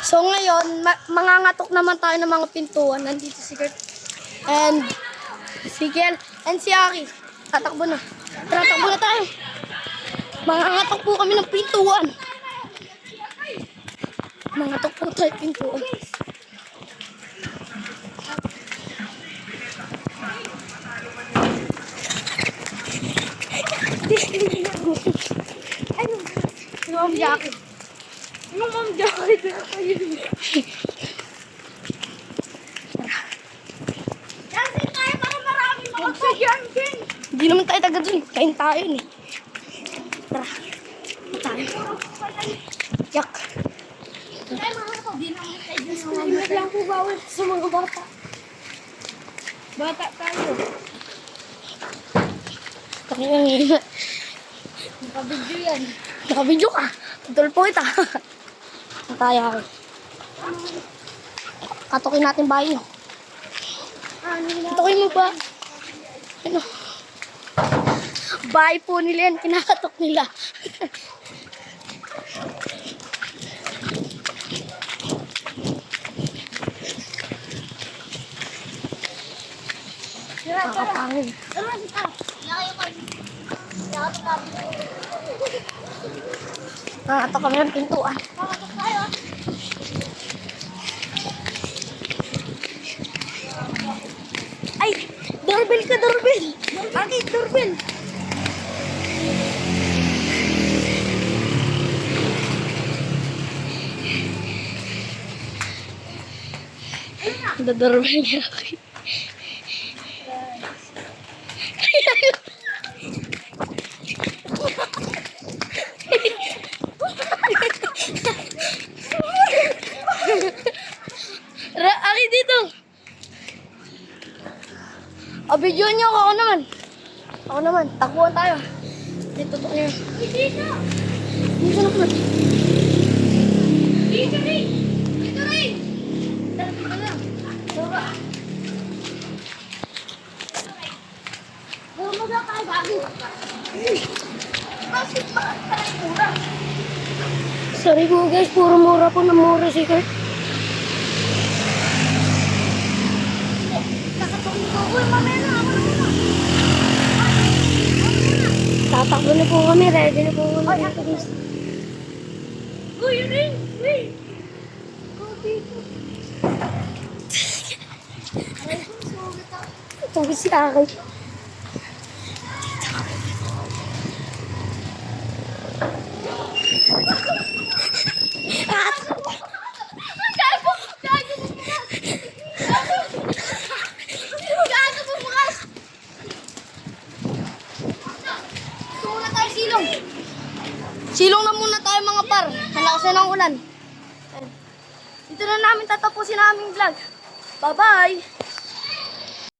So ngayon, mangangatok naman tayo ng mga pintuan. Nandito si Kurt and si Kiel and si Aki. Tatakbo na. Tara, takbo na tayo. Mangangatok po kami ng pintuan. Mangatok po tayo pintuan. Ano? Ma'am Jackie. Yung Ma'am Jackie na kayo. Jansen, tayo para maraming mga Jansen. Hindi naman tayo taga dun. Kain tayo eh. Tara. Tayo. Yak. Ay, mga ito. Di naman tayo dun. Limit lang po bawal sa mga bata. Bata tayo. Kaya nga. Nakabidyo yan. Nakabidyo ka. Pagdol po kita. Mataya ako. Katukin natin bahay nyo. Katukin mo ba? Ano? Bahay po nila yan. Kinakatok nila. Nakakapangin. Nakatok kami ng pintuan. Ay! Doorbell ka, doorbell! Bakit doorbell? Doorbell niya ako. Aki dito. Video niyo ako naman. Ako naman. Takbuhan tayo. Dito to niyo. Dito. Dito na po. Dito rin. Dito rin. Dito na. Soba. Bumaba tayo bago. Bakit ba tayo mura? Sorry po guys, puro mura po na mura si Kurt. Tatakbo na po kami, ready na po kami. Uy, ring! Ring! Ito si Aki. Silong na muna tayo mga par. Nalakas na ng ulan. Dito na namin tatapusin ang aming vlog. Bye-bye!